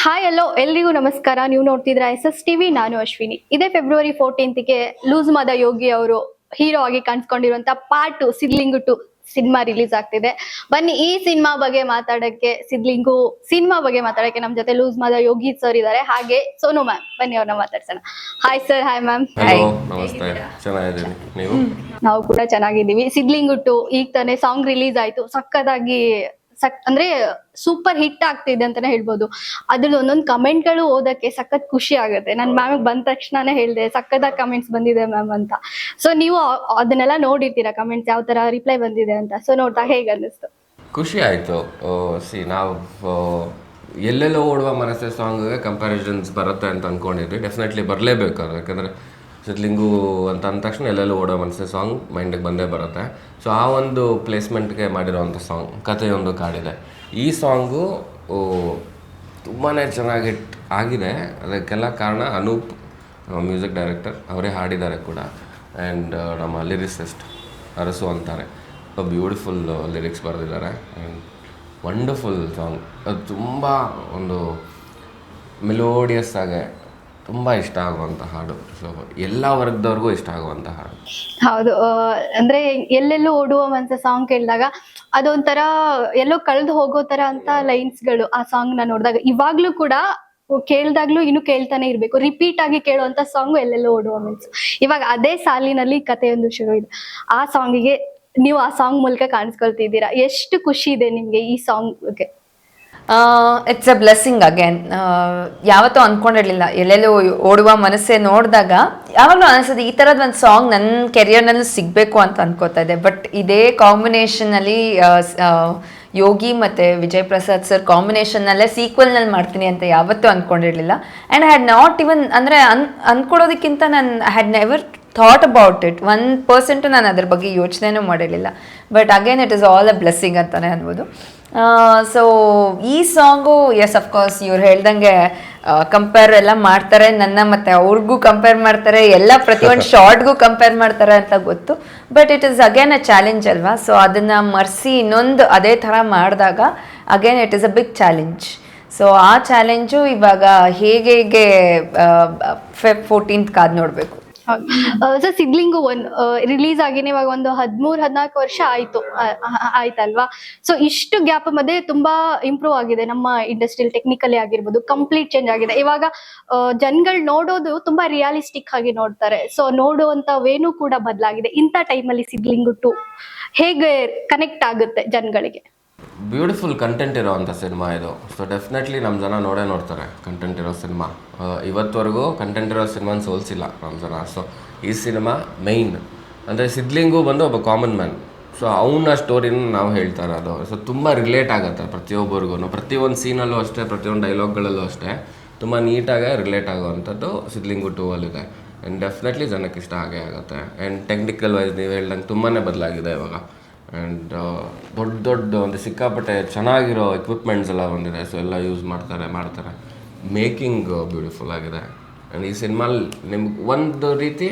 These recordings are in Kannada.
ಹಾಯ್ ಎಲ್ಲೋ ಎಲ್ರಿಗೂ ನಮಸ್ಕಾರ. ನೀವು ನೋಡ್ತಿದ್ರ SSTV. ನಾನು ಅಶ್ವಿನಿ. ಇದೇ ಫೆಬ್ರವರಿ 14ಗೆ ಲೂಸ್ ಮಾದ ಯೋಗಿ ಅವರು ಹೀರೋ ಆಗಿ ಕಾಣಿಸ್ಕೊಂಡಿರುವಂತ ಪಾರ್ಟ್ 2 ಸಿದ್ಲಿಂಗು 2 ಸಿನಿಮಾ ರಿಲೀಸ್ ಆಗ್ತಿದೆ. ಬನ್ನಿ ಈ ಸಿನಿಮಾ ಬಗ್ಗೆ ಮಾತಾಡಕ್ಕೆ, ಸಿದ್ಲಿಂಗು ಸಿನಿಮಾ ಬಗ್ಗೆ ಮಾತಾಡಕ್ಕೆ ನಮ್ ಜೊತೆ ಲೂಸ್ ಮಾದ ಯೋಗಿ ಸರ್ ಇದಾರೆ, ಹಾಗೆ ಸೋನು ಮ್ಯಾಮ್. ಬನ್ನಿ ಅವ್ರನ್ನ ಮಾತಾಡ್ಸೋಣ. Hi sir. Hi ma'am. Hello, ನಮಸ್ತೆ. ಚೆನ್ನಾಗಿದ್ದೀನಿ, ನೀವು? ನಾವು ಕೂಡ ಚೆನ್ನಾಗಿದ್ದೀವಿ. ಸಿದ್ಲಿಂಗು 2 ಈಗ ತಾನೇ ಸಾಂಗ್ ರಿಲೀಸ್ ಆಯ್ತು. ಸಕ್ಕತ್ತಾಗಿ ಅಂದ್ರೆ ಸೂಪರ್ ಹಿಟ್ ಆಗ್ತಿದೆ ಅಂತಾನೆ ಹೇಳ್ಬೋದು. ಅದ್ರದ್ದು ಒಂದೊಂದು ಕಮೆಂಟ್ ಗಳು ಓದಕ್ಕೆ ಸಖತ್ ಖುಷಿ ಆಗುತ್ತೆ. ನನ್ ಮ್ಯಾಮ್ ಬಂದ ತಕ್ಷಣನೇ ಹೇಳ್ದೆ ಸಕ್ಕತ್ತಾಗಿ ಕಮೆಂಟ್ಸ್ ಬಂದಿದೆ ಮ್ಯಾಮ್ ಅಂತ. ಸೊ ನೀವು ಅದನ್ನೆಲ್ಲ ನೋಡಿರ್ತೀರಾ, ಕಮೆಂಟ್ಸ್ ಯಾವ ತರ ರಿಪ್ಲೈ ಬಂದಿದೆ ಅಂತ. ಸೊ ನೋಡ್ದಾಗ ಹೇಗೆ ಅನ್ನಿಸ್ತು? ಖುಷಿ ಆಯಿತು. ನಾವು ಎಲ್ಲೆಲ್ಲೋ ಓಡುವ ಮನಸ್ಸೆ ಸಾಂಗ್ಗೆ ಕಂಪ್ಯಾರಿಸನ್ಸ್ ಬರುತ್ತೆ ಅಂತ ಅಂದ್ಕೊಂಡಿದ್ವಿ. ಡೆಫಿನೆಟ್ಲಿ ಬರಲೇಬೇಕು ಅದು, ಯಾಕಂದರೆ ಸಿದ್ಲಿಂಗು ಅಂತ ಅಂದ ತಕ್ಷಣ ಎಲ್ಲೆಲ್ಲೋ ಓಡೋ ಮನಸ್ಸೆ ಸಾಂಗ್ ಮೈಂಡಿಗೆ ಬಂದೇ ಬರುತ್ತೆ. ಸೊ ಆ ಒಂದು ಪ್ಲೇಸ್ಮೆಂಟ್ಗೆ ಮಾಡಿರೋವಂಥ ಸಾಂಗ್ ಕಥೆಯೊಂದು ಕಾಡಿದೆ. ಈ ಸಾಂಗು ತುಂಬಾ ಚೆನ್ನಾಗಿ ಆಗಿದೆ. ಅದಕ್ಕೆಲ್ಲ ಕಾರಣ ಅನೂಪ್, ಮ್ಯೂಸಿಕ್ ಡೈರೆಕ್ಟರ್, ಅವರೇ ಹಾಡಿದ್ದಾರೆ ಕೂಡ. ಆ್ಯಂಡ್ ನಮ್ಮ ಲಿರಿಸಿಸ್ಟ್ ಅರಸು ಅಂತಾರೆ, ಬ್ಯೂಟಿಫುಲ್ ಲಿರಿಕ್ಸ್ ಬರೆದಿದ್ದಾರೆ. And wonderful song. ಅದು ತುಂಬ ಒಂದು ಮೆಲೋಡಿಯಸ್ ಆಗಿ ತುಂಬ ಇಷ್ಟ ಆಗುವಂಥ ಹಾಡು. ಸೊ ಎಲ್ಲ ವರ್ಗದವ್ರಿಗೂ ಇಷ್ಟ ಆಗುವಂಥ ಹಾಡು. ಹೌದು. ಅಂದ್ರೆ ಎಲ್ಲೆಲ್ಲೂ ಓಡುವ ಮನಸ್ಸೆ ಸಾಂಗ್ ಕೇಳಿದಾಗ ಅದೊಂಥರ ಎಲ್ಲೋ ಕಳೆದು ಹೋಗೋ ತರ ಅಂತ ಲೈನ್ಸ್ ಗಳು ಆ ಸಾಂಗ್ ನ ನೋಡಿದಾಗ ಇವಾಗ್ಲೂ ಕೂಡ ಕೇಳ್ದಾಗ್ಲೂ ಇನ್ನು ಕೇಳ್ತಾನೆ ಇರ್ಬೇಕು. ರಿಪೀಟ್ ಆಗಿ ಕೇಳುವಂತ ಸಾಂಗ್ ಎಲ್ಲೆಲ್ಲೋ ಓಡುವ ಮನಸ್ಸು. ಇವಾಗ ಅದೇ ಸಾಲಿನಲ್ಲಿ ಕಥೆಯೊಂದು ಶುರು ಇದೆ. ಆ ಸಾಂಗಿಗೆ ನೀವು ಆ ಸಾಂಗ್ ಮೂಲಕ ಕಾಣಿಸ್ಕೊಳ್ತಿದ್ದೀರಾ. ಎಷ್ಟು ಖುಷಿ ಇದೆ ನಿಮ್ಗೆ ಈ ಸಾಂಗ್ಗೆ? It's a blessing again. ಯಾವತ್ತೂ ಅಂದ್ಕೊಂಡಿರ್ಲಿಲ್ಲ ಎಲ್ಲೆಲ್ಲೂ ಓಡುವ ಮನಸ್ಸೆ ನೋಡಿದಾಗ ಯಾವಾಗಲೂ ಅನಿಸ್ತದೆ ಈ ಥರದ್ದು ಒಂದು ಸಾಂಗ್ ನನ್ನ ಕೆರಿಯರ್ನಲ್ಲೂ ಸಿಗಬೇಕು ಅಂತ ಅನ್ಕೋತಾ ಇದೆ. ಬಟ್ ಇದೇ ಕಾಂಬಿನೇಷನಲ್ಲಿ ಯೋಗಿ ಮತ್ತು ವಿಜಯ್ ಪ್ರಸಾದ್ ಸರ್ ಕಾಂಬಿನೇಷನ್ನಲ್ಲೇ ಸೀಕ್ವೆಲ್ನಲ್ಲಿ ಮಾಡ್ತೀನಿ ಅಂತ ಯಾವತ್ತೂ ಅಂದ್ಕೊಂಡಿರಲಿಲ್ಲ. And I had not even ಅಂದರೆ ಅಂದ್ಕೊಡೋದಕ್ಕಿಂತ ನಾನು I had never thought about it. 1% ನಾನು ಅದ್ರ ಬಗ್ಗೆ ಯೋಚನೆನೂ ಮಾಡಿರಲಿಲ್ಲ. But again it is all a blessing ಅಂತಲೇ ಅನ್ಬೋದು. ಸೊ ಈ ಸಾಂಗು ಎಸ್ ಅಫ್ಕೋರ್ಸ್ ಇವ್ರು ಹೇಳ್ದಂಗೆ ಕಂಪೇರ್ ಎಲ್ಲ ಮಾಡ್ತಾರೆ, ನನ್ನ ಮತ್ತು ಅವ್ರಿಗೂ ಕಂಪೇರ್ ಮಾಡ್ತಾರೆ, ಎಲ್ಲ ಪ್ರತಿಯೊಂದು ಶಾರ್ಟ್ಗೂ ಕಂಪೇರ್ ಮಾಡ್ತಾರೆ ಅಂತ ಗೊತ್ತು. But it is again a challenge ಅಲ್ವಾ. ಸೊ ಅದನ್ನು ಮರೆಸಿ ಇನ್ನೊಂದು ಅದೇ ಥರ ಮಾಡಿದಾಗ again it is a big challenge. So ಆ ಚಾಲೆಂಜು ಇವಾಗ ಹೇಗೆ ಫೆಬ್ 14th ಕಾದು ನೋಡಬೇಕು. ಸೊ ಸಿದ್ಲಿಂಗು ರಿಲೀಸ್ ಆಗಿನ ಇವಾಗ ಒಂದು 13-14 ವರ್ಷ ಆಯ್ತಲ್ವಾ. ಸೊ ಇಷ್ಟು ಗ್ಯಾಪ್ ಮಧ್ಯೆ ತುಂಬಾ ಇಂಪ್ರೂವ್ ಆಗಿದೆ ನಮ್ಮ ಇಂಡಸ್ಟ್ರಿಯಲ್. ಟೆಕ್ನಿಕಲಿ ಆಗಿರ್ಬೋದು ಕಂಪ್ಲೀಟ್ ಚೇಂಜ್ ಆಗಿದೆ. ಇವಾಗ ಜನಗಳು ನೋಡೋದು ತುಂಬಾ ರಿಯಾಲಿಸ್ಟಿಕ್ ಆಗಿ ನೋಡ್ತಾರೆ. ಸೊ ನೋಡುವಂತ ವೇನು ಕೂಡ ಬದಲಾಗಿದೆ. ಇಂಥ ಟೈಮಲ್ಲಿ ಸಿದ್ಲಿಂಗು 2 ಹೇಗೆ ಕನೆಕ್ಟ್ ಆಗುತ್ತೆ ಜನಗಳಿಗೆ? ಬ್ಯೂಟಿಫುಲ್ ಕಂಟೆಂಟ್ ಇರೋವಂಥ ಸಿನಿಮಾ ಇದು. ಸೊ ಡೆಫಿನೆಟ್ಲಿ ನಮ್ಮ ಜನ ನೋಡ್ತಾರೆ ಕಂಟೆಂಟ್ ಇರೋ ಸಿನಿಮಾ. ಇವತ್ತವರೆಗೂ ಕಂಟೆಂಟ್ ಇರೋ ಸಿನಿಮಾನ ಸೋಲ್ಸಿಲ್ಲ ನಮ್ಮ ಜನ. ಸೊ ಈ ಸಿನಿಮಾ ಮೈನ್ ಅಂದರೆ ಸಿದ್ಲಿಂಗು ಬಂದು ಒಬ್ಬ ಕಾಮನ್ ಮ್ಯಾನ್. ಸೊ ಅವನ ಸ್ಟೋರಿನ ನಾವು ಹೇಳ್ತಾ ಇರೋದು. ಸೊ ತುಂಬ ರಿಲೇಟ್ ಆಗುತ್ತೆ ಪ್ರತಿಯೊಬ್ಬರಿಗೂ. ಪ್ರತಿಯೊಂದು ಸೀನಲ್ಲೂ ಅಷ್ಟೇ, ಪ್ರತಿಯೊಂದು ಡೈಲಾಗ್ಗಳಲ್ಲೂ ಅಷ್ಟೇ ತುಂಬ ನೀಟಾಗಿ ರಿಲೇಟ್ ಆಗುವಂಥದ್ದು ಸಿದ್ಲಿಂಗು 2 ಅಲ್ಲಿದೆ. ಆ್ಯಂಡ್ ಡೆಫಿನೆಟ್ಲಿ ಜನಕ್ಕೆ ಇಷ್ಟ ಆಗೇ ಆಗುತ್ತೆ. ಆ್ಯಂಡ್ ಟೆಕ್ನಿಕಲ್ ವೈಸ್ ನೀವು ಹೇಳ್ದಂಗೆ ತುಂಬಾ ಬದಲಾಗಿದೆ ಇವಾಗ. ಆ್ಯಂಡ್ ದೊಡ್ಡ ಒಂದು ಸಿಕ್ಕಾಪಟ್ಟೆ ಚೆನ್ನಾಗಿರೋ ಎಕ್ವಿಪ್ಮೆಂಟ್ಸ್ ಎಲ್ಲ ಬಂದಿದೆ. ಸೊ ಎಲ್ಲ ಯೂಸ್ ಮಾಡ್ತಾರೆ. ಮೇಕಿಂಗ್ ಬ್ಯೂಟಿಫುಲ್ ಆಗಿದೆ. ಆ್ಯಂಡ್ ಈ ಸಿನಿಮಾಲಿ ನಿಮ್ಗೆ ಒಂದು ರೀತಿ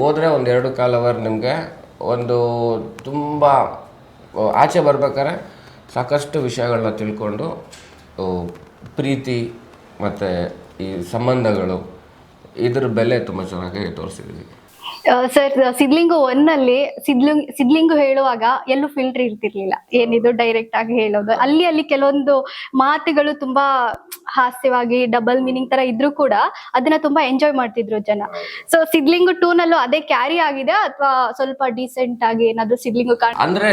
ಹೋದರೆ 1-2 ಅವರ್ ನಿಮಗೆ ಒಂದು ತುಂಬ ಆಚೆ ಬರ್ಬೇಕಾದ್ರೆ ಸಾಕಷ್ಟು ವಿಷಯಗಳನ್ನ ತಿಳ್ಕೊಂಡು ಪ್ರೀತಿ ಮತ್ತು ಈ ಸಂಬಂಧಗಳು ಇದ್ರ ಬೆಲೆ ತುಂಬ ಚೆನ್ನಾಗಿ ತೋರಿಸಿದ್ವಿ. ಸರ್, ಸಿದ್ಲಿಂಗು 1 ಅಲ್ಲಿ ಸಿದ್ಲಿಂಗು ಹೇಳುವಾಗ ಎಲ್ಲೂ ಫಿಲ್ಟರ್ ಇರ್ತಿರ್ಲಿಲ್ಲ. ಏನಿದು ಡೈರೆಕ್ಟ್ ಆಗಿ ಹೇಳೋದು. ಅಲ್ಲಿ ಕೆಲವೊಂದು ಮಾತುಗಳು ತುಂಬಾ ಹಾಸ್ಯವಾಗಿ ಡಬಲ್ ಮೀನಿಂಗ್ ತರ ಇದ್ರು ಕೂಡ ಅದನ್ನ ತುಂಬಾ ಎಂಜಾಯ್ ಮಾಡ್ತಿದ್ರು ಜನ. ಸೊ ಸಿದ್ಲಿಂಗು 2 ನಲ್ಲೂ ಅದೇ ಕ್ಯಾರಿ ಆಗಿದೆ ಅಥವಾ ಸ್ವಲ್ಪ ಡೀಸೆಂಟ್ ಆಗಿ ಏನಾದ್ರು ಸಿದ್ಲಿಂಗು ಅಂದ್ರೆ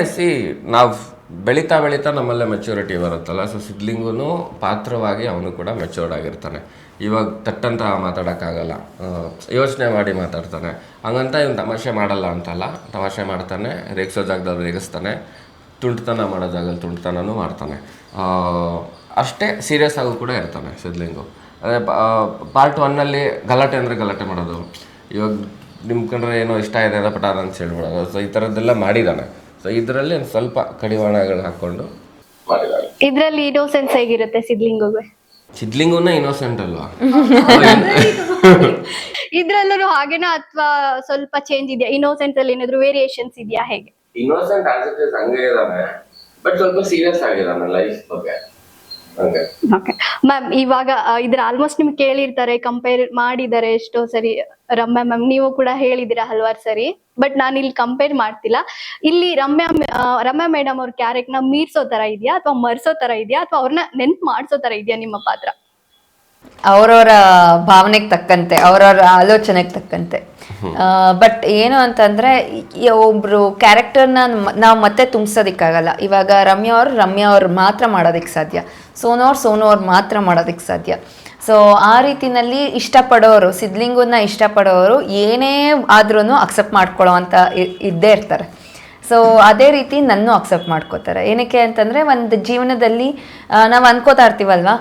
ನಾವು ಬೆಳೀತಾ ನಮ್ಮಲ್ಲೇ ಮೆಚೂರಿಟಿ ಬರುತ್ತಲ್ಲ. ಸೊ ಸಿದ್ಲಿಂಗುನು ಪಾತ್ರವಾಗಿ ಅವನು ಕೂಡ ಮೆಚೂರ್ಡ್ ಆಗಿರ್ತಾನೆ. ಇವಾಗ ತಟ್ಟಂತ ಮಾತಾಡೋಕ್ಕಾಗಲ್ಲ, ಯೋಚನೆ ಮಾಡಿ ಮಾತಾಡ್ತಾನೆ. ಹಂಗಂತ ಇವನು ತಮಾಷೆ ಮಾಡಲ್ಲ ಅಂತಲ್ಲ, ತಮಾಷೆ ಮಾಡ್ತಾನೆ, ರೇಗಿಸೋ ಜಾಗದಲ್ಲಿ ರೇಗಿಸ್ತಾನೆ, ತುಂಟತನ ಮಾಡೋ ಜಾಗದಲ್ಲಿ ತುಂಟತನೂ ಮಾಡ್ತಾನೆ. ಅಷ್ಟೇ ಸೀರಿಯಸ್ ಆಗು ಕೂಡ ಇರ್ತಾನೆ ಸಿದ್ಲಿಂಗು. ಅದೇ ಪಾರ್ಟ್ 1 ಗಲಾಟೆ ಮಾಡೋದು. ಇವಾಗ ನಿಮ್ಮ ಕಂಡ್ರೆ ಏನೋ ಇಷ್ಟ ಇದೆ ಅದ ಪಟಾರ ಅಂತ ಹೇಳ್ಬಿಡೋದು. ಸೊ ಈ ಥರದ್ದೆಲ್ಲ ಮಾಡಿದ್ದಾನೆ. ಸೊ ಇದರಲ್ಲಿ ಒಂದು ಸ್ವಲ್ಪ ಕಡಿವಾಣಗಳು ಹಾಕ್ಕೊಂಡು ಮಾಡಿದ್ದಾನೆ. ಇದರಲ್ಲಿ ಇನ್ನೋಸೆನ್ಸ್ ಹೇಗಿರುತ್ತೆ ಸಿದ್ಲಿಂಗುನ ಇನ್ನೋಸೆಂಟ್ ಅಲ್ವಾ? ಇದ್ರಲ್ಲೂ ಹಾಗೇನಾ ಅಥವಾ ಸ್ವಲ್ಪ ಚೇಂಜ್ ಇದೆಯಾ? ಇನ್ನೋಸೆಂಟ್ ಅಲ್ಲಿ ಏನಾದ್ರು ವೇರಿಯೇಷನ್ಸ್ ಇದೆಯಾ? ಹೇಗೆ? ಇನ್ನೋಸೆಂಟ್ ಆಸ್ ಇಟ್ ಇಸ್ ಹಂಗೆ ಇದಾನೆ, ಬಟ್ ಸ್ವಲ್ಪ ಸೀರಿಯಸ್ ಆಗಿದಾನೆ ಲೈಫ್ ಬಗ್ಗೆ. ಹಂಗೆ. ಓಕೆ ಮ್ಯಾಮ್, ಇವಾಗ ಇದ್ರ ಆಲ್ಮೋಸ್ಟ್ ನಿಮ್ಗೆ ಕೇಳಿರ್ತಾರೆ, ಕಂಪೇರ್ ಮಾಡಿದ್ದಾರೆ ಎಷ್ಟೋ ಸರಿ. ರಮ್ಯಾ ಮ್ಯಾಮ್ ನೀವು ಕೂಡ ಹೇಳಿದಿರಾ ಹಲ್ವಾರು ಸರಿ, ಬಟ್ ನಾನು ಇಲ್ಲಿ ಕಂಪೇರ್ ಮಾಡ್ತಿಲ್ಲ. ಇಲ್ಲಿ ರಮ್ಯಾ ಮೇಡಮ್ ಅವ್ರ ಕ್ಯಾರೆಕ್ಟರ್ ನ ಮೀರ್ಸೋ ತರ ಇದೆಯಾ ಅಥವಾ ಮರ್ಸೋ ತರ ಇದೆಯಾ ಅಥವಾ ಅವ್ರನ್ನ ನೆನ್ಪು ಮಾಡ್ಸೋ ತರ ಇದೆಯಾ ನಿಮ್ಮ ಪಾತ್ರ? ಅವ್ರವ್ರ ಭಾವನೆಗೆ ತಕ್ಕಂತೆ, ಅವ್ರವ್ರ ಆಲೋಚನೆಗೆ ತಕ್ಕಂತೆ. ಬಟ್ ಏನು ಅಂತಂದ್ರೆ ಒಬ್ರು ಕ್ಯಾರೆಕ್ಟರ್ನ ನಾವು ಮತ್ತೆ ತುಂಬಿಸೋದಕ್ಕಾಗಲ್ಲ. ಇವಾಗ ರಮ್ಯಾ ಅವ್ರು ಮಾತ್ರ ಮಾಡೋದಕ್ಕೆ ಸಾಧ್ಯ, ಸೋನು ಅವ್ರು ಮಾತ್ರ ಮಾಡೋದಕ್ಕೆ ಸಾಧ್ಯ. ಸೊ ಆ ರೀತಿನಲ್ಲಿ ಇಷ್ಟಪಡೋರು, ಸಿದ್ಲಿಂಗುನ ಇಷ್ಟಪಡೋರು ಏನೇ ಆದ್ರೂ ಅಕ್ಸೆಪ್ಟ್ ಮಾಡ್ಕೊಳ್ಳೋ ಅಂತ ಇದ್ದೇ ಇರ್ತಾರೆ. ಸೊ ಅದೇ ರೀತಿ ನನ್ನ ಅಕ್ಸೆಪ್ಟ್ ಮಾಡ್ಕೋತಾರೆ. ಏನಕ್ಕೆ ಅಂತಂದರೆ ಒಂದು ಜೀವನದಲ್ಲಿ ನಾವು ಅನ್ಕೋತಾ ಇರ್ತೀವಲ್ವಾ,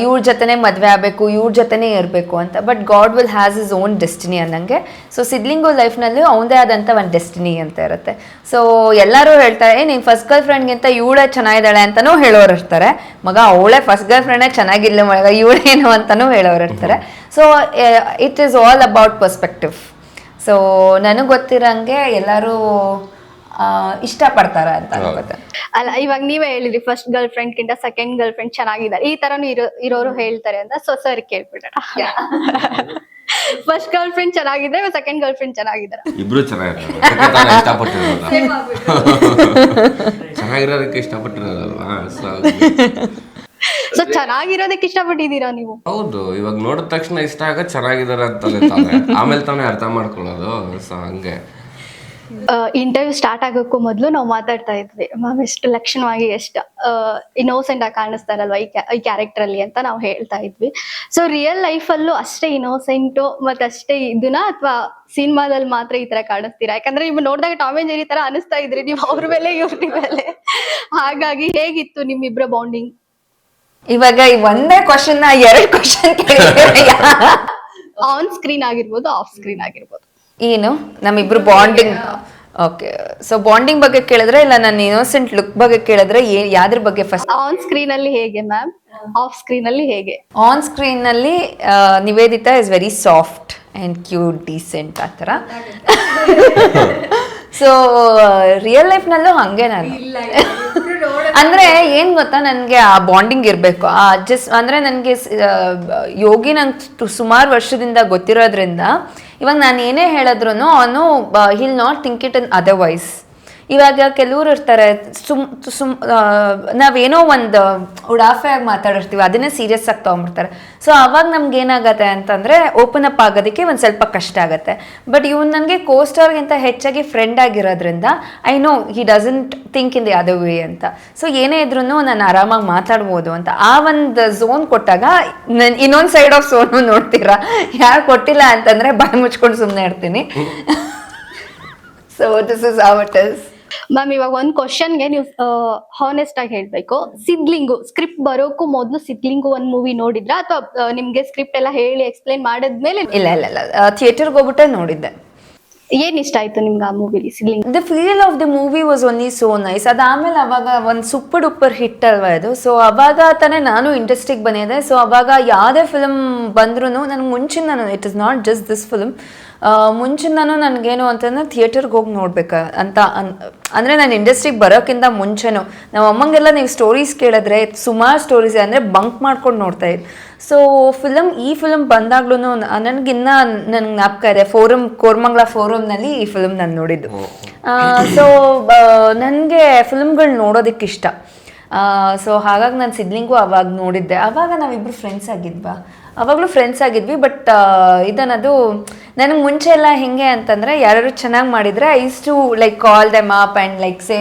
ಇವ್ರ ಜೊತೆನೇ ಮದುವೆ ಆಗಬೇಕು, ಇವ್ರ ಜೊತೆನೇ ಇರಬೇಕು ಅಂತ. But god will has is own destiny ಅನ್ನಂಗೆ. ಸೊ ಸಿದ್ಲಿಂಗು ಲೈಫ್ನಲ್ಲಿ ಅವನದೇ ಆದಂಥ ಒಂದು ಡೆಸ್ಟಿನಿ ಅಂತ ಇರುತ್ತೆ. ಸೊ ಎಲ್ಲರೂ ಹೇಳ್ತಾರೆ, ನೀನು ಫಸ್ಟ್ ಗರ್ಲ್ ಫ್ರೆಂಡ್ಗಿಂತ ಇವಳೇ ಚೆನ್ನಾಗಿದ್ದಾಳೆ ಅಂತಲೂ ಹೇಳೋರು ಇರ್ತಾರೆ. ಮಗ ಅವಳೇ ಫಸ್ಟ್ ಗರ್ಲ್ ಫ್ರೆಂಡೇ ಚೆನ್ನಾಗಿಲ್ಲ ಮಗ ಇವಳೇನು ಅಂತಲೂ ಹೇಳೋರು ಇರ್ತಾರೆ. So it is all about perspective. So ನನಗೆ ಗೊತ್ತಿರೋಂಗೆ ಎಲ್ಲರೂ ಇಷ್ಟಪಡ್ತಾರ ಅಂತ ಅನ್ಕೋತೆ. ಅಲ್ಲ, ಇವಾಗ ನೀವೇ ಹೇಳಿದ್ರಿ ಫಸ್ಟ್ ಗರ್ಲ್ ಫ್ರೆಂಡ್ ಗಿಂತ ಸೆಕೆಂಡ್ ಗರ್ಲ್ ಫ್ರೆಂಡ್ ಚೆನ್ನಾಗಿದ್ದಾರೆ, ಈ ತರನು ಇರೋರು ಹೇಳ್ತಾರೆ ಅಂತ. ಸೊ ಸರ್ ಕೇಳ್ಬಿಡೋಣ, ಫಸ್ಟ್ ಗರ್ಲ್ ಫ್ರೆಂಡ್ ಚೆನ್ನಾಗಿದ್ರೆ ಸೆಕೆಂಡ್ ಗರ್ಲ್ ಫ್ರೆಂಡ್ ಚೆನ್ನಾಗಿದ್ದಾರೆ? ಇಬ್ರು ಚೆನ್ನಾಗಿರೋದಕ್ಕೆ ಇಷ್ಟಪಟ್ಟಿರೋದಲ್ವಾ? ಸೊ ಚೆನ್ನಾಗಿರೋದಕ್ಕೆ ಇಷ್ಟಪಟ್ಟಿದ್ದೀರಾ ನೀವು? ಹೌದು, ಇವಾಗ ನೋಡಿದ ತಕ್ಷಣ ಇಷ್ಟ ಆಗ ಚೆನ್ನಾಗಿದಾರೆ ಅಂತಾನೆ ಆಮೇಲೆ ತಾನೇ ಅರ್ಥ ಮಾಡ್ಕೊಳ್ಳೋದು. ಸೊ ಹಂಗೆ ಇಂಟರ್ವ್ಯೂ ಸ್ಟಾರ್ಟ್ ಆಗೋಕ್ಕೂ ಮೊದಲು ನಾವು ಮಾತಾಡ್ತಾ ಇದ್ವಿ, ಮ್ಯಾಮ್ ಎಷ್ಟು ಲಕ್ಷಣವಾಗಿ ಎಷ್ಟು ಇನ್ನೋಸೆಂಟ್ ಆಗಿ ಕಾಣಿಸ್ತಾರಲ್ವಾ ಈ ಕ್ಯಾರೆಕ್ಟರ್ ಅಲ್ಲಿ ಅಂತ ನಾವು ಹೇಳ್ತಾ ಇದ್ವಿ. ಸೊ ರಿಯಲ್ ಲೈಫ್ ಅಲ್ಲೂ ಅಷ್ಟೇ ಇನ್ನೋಸೆಂಟು ಮತ್ತೆ ಅಷ್ಟೇ ಇದನ್ನ, ಅಥವಾ ಸಿನಿಮಾದಲ್ಲಿ ಮಾತ್ರ ಈ ತರ ಕಾಣಿಸ್ತೀರಾ? ಯಾಕಂದ್ರೆ ನೀವು ನೋಡಿದಾಗ ಟಾಮ್ ಅಂಡ್ ಜೆರಿ ತರ ಅನಿಸ್ತಾ ಇದ್ರಿ ನೀವು, ಅವ್ರ ಮೇಲೆ ಇವ್ರ ಮೇಲೆ. ಹಾಗಾಗಿ ಹೇಗಿತ್ತು ನಿಮ್ಮಿಬ್ರ ಬಾಂಡಿಂಗ್? ಇವಾಗ ಈ ಒಂದೇ ಕ್ವಶನ್ 2 ಕ್ವಶನ್ ಆನ್ ಸ್ಕ್ರೀನ್ ಆಗಿರ್ಬೋದು, ಆಫ್ ಸ್ಕ್ರೀನ್ ಆಗಿರ್ಬೋದು. ಏನು ನಮ್ಮಿಬ್ರು ಬಾಂಡಿಂಗ್? ಓಕೆ, ಸೊ ಬಾಂಡಿಂಗ್ ಬಗ್ಗೆ ಕೇಳಿದ್ರೆ ಇಲ್ಲ ನನ್ನ ಇನ್ನೋಸೆಂಟ್ ಲುಕ್ ಬಗ್ಗೆ ಕೇಳಿದ್ರೆ ಯಾವ್ದ್ರ ಬಗ್ಗೆ? ಫಸ್ಟ್ ಆನ್ ಸ್ಕ್ರೀನ್ ಅಲ್ಲಿ ಹೇಗೆ ಮ್ಯಾಮ್, ಆಫ್ ಸ್ಕ್ರೀನ್ ಅಲ್ಲಿ ಹೇಗೆ? ಆನ್ ಸ್ಕ್ರೀನ್ ನಲ್ಲಿ Nivedita is very soft and cute, decent ಆ ಥರ. ಸೊ ರಿಯಲ್ ಲೈಫ್ನಲ್ಲೂ ಹಂಗೆ ನಾನು. ಅಂದ್ರೆ ಏನ್ ಗೊತ್ತಾ, ನನಗೆ ಆ ಬಾಂಡಿಂಗ್ ಇರಬೇಕು, ಆ ಅಡ್ಜಸ್ಟ್. ಅಂದ್ರೆ ನನಗೆ ಯೋಗಿ ನಂಗೆ ಸುಮಾರು ವರ್ಷದಿಂದ ಗೊತ್ತಿರೋದ್ರಿಂದ ಇವಾಗ ನಾನು ಏನೇ ಹೇಳಿದ್ರು ಅವನು hill not think it in otherwise. ಇವಾಗ ಕೆಲವ್ರು ಇರ್ತಾರೆ ನಾವೇನೋ ಒಂದು ಉಡಾಫೆಯಾಗಿ ಮಾತಾಡಿರ್ತೀವಿ, ಅದನ್ನೇ ಸೀರಿಯಸ್ ಆಗಿ ತೊಗೊಂಡ್ಬಿಡ್ತಾರೆ. ಸೊ ಅವಾಗ ನಮ್ಗೆ ಏನಾಗತ್ತೆ ಅಂತಂದರೆ ಓಪನ್ ಅಪ್ ಆಗೋದಕ್ಕೆ ಒಂದು ಸ್ವಲ್ಪ ಕಷ್ಟ ಆಗುತ್ತೆ. ಬಟ್ ಇವ್ನು ನನಗೆ ಕೋಸ್ಟಾರ್ಗಿಂತ ಹೆಚ್ಚಾಗಿ ಫ್ರೆಂಡ್ ಆಗಿರೋದ್ರಿಂದ I know he doesn't think in the other way ಅಂತ. ಸೊ ಏನೇ ಇದ್ರೂ ನಾನು ಆರಾಮಾಗಿ ಮಾತಾಡ್ಬೋದು ಅಂತ ಆ ಒಂದು ಝೋನ್ ಕೊಟ್ಟಾಗ ಇನ್ನೊಂದು ಸೈಡ್ ಆಫ್ ಝೋನು ನೋಡ್ತೀರಾ. ಯಾರು ಕೊಟ್ಟಿಲ್ಲ ಅಂತಂದರೆ ಬಾಯಿ ಮುಚ್ಕೊಂಡು ಸುಮ್ಮನೆ ಇರ್ತೀನಿ. So this is how it is. Ma'am, ಇವಾಗ ಒಂದು ಕ್ವಶನ್ಗೆ ನೀವು ಹಾನೆಸ್ಟ್ ಆಗಿ ಹೇಳ್ಬೇಕು. ಸಿದ್ಲಿಂಗು ಸ್ಕ್ರಿಪ್ಟ್ ಬರೋಕ್ಕೂ ಮೊದಲು ಸಿದ್ಲಿಂಗು ಒಂದು ಮೂವಿ ನೋಡಿದ್ರಾ ಅಥವಾ ನಿಮ್ಗೆ ಸ್ಕ್ರಿಪ್ಟ್ ಎಲ್ಲ ಹೇಳಿ ಎಕ್ಸ್ಪ್ಲೈನ್ ಮಾಡಿದ್ಮೇಲೆ? ಇಲ್ಲ ಥಿಯೇಟರ್ಗೆ ಹೋಗ್ಬಿಟ್ಟೆ ನೋಡಿದ್ದೆ. ಏನ್ ಇಷ್ಟ ಆಯ್ತು ನಿಮ್ಗೆ ಆ ಮೂವಿಲಿ Sidlingu? The feel of the movie was only so nice. ಅದಾದ್ಮೇಲೆ ಅವಾಗ ಒಂದು ಸೂಪರ್ ಡೂಪರ್ ಹಿಟ್ ಅಲ್ವಾ ಇದು. ಸೊ ಅವಾಗ ತಾನೇ ನಾನು ಇಂಡಸ್ಟ್ರಿಗೆ ಬಂದಿದ್ದೆ. ಸೊ ಅವಾಗ ಯಾವುದೇ ಫಿಲ್ಮ್ ಬಂದ್ರೂ ನನಗೆ ಮುಂಚಿನ it is not just this film, ಮುಂಚಿನೂ ನನಗೇನು ಅಂತಂದ್ರೆ ಥಿಯೇಟರ್ಗೆ ಹೋಗಿ ನೋಡ್ಬೇಕು ಅಂತ ಅಂದರೆ ನಾನು ಇಂಡಸ್ಟ್ರಿಗೆ ಬರೋಕ್ಕಿಂತ ಮುಂಚೆನೂ ನಮ್ಮ ಅಮ್ಮಂಗೆಲ್ಲ ನೀವು ಸ್ಟೋರೀಸ್ ಕೇಳಿದ್ರೆ ಸುಮಾರು ಸ್ಟೋರೀಸ್ ಅಂದರೆ ಬಂಕ್ ಮಾಡ್ಕೊಂಡು ನೋಡ್ತಾ ಇದ್ದೆ. ಸೊ ಈ ಫಿಲಮ್ ಬಂದಾಗ್ಲೂ ನನಗಿನ್ನ ನನಗೆ ಜ್ಞಾಪಕ ಇದೆ, ಕೋರಮಂಗಲ ಫೋರಮ್ನಲ್ಲಿ ಈ ಫಿಲಮ್ ನಾನು ನೋಡಿದ್ದು. ಸೊ ನನಗೆ ಫಿಲ್ಮ್ಗಳು ನೋಡೋದಕ್ಕೆ ಇಷ್ಟ. ಸೊ ಹಾಗಾಗಿ ನಾನು ಸಿದ್ಲಿಂಗು ಅವಾಗ ನೋಡಿದ್ದೆ. ಆವಾಗ ನಾವಿಬ್ಬರು ಫ್ರೆಂಡ್ಸ್ ಆಗಿದ್ವಿ. ಬಟ್ ಇದನ್ನದು ನನಗೆ ಮುಂಚೆ ಎಲ್ಲ ಹೆಂಗೆ ಅಂತಂದರೆ ಯಾರು ಚೆನ್ನಾಗಿ ಮಾಡಿದರೆ I use to like call them up and like say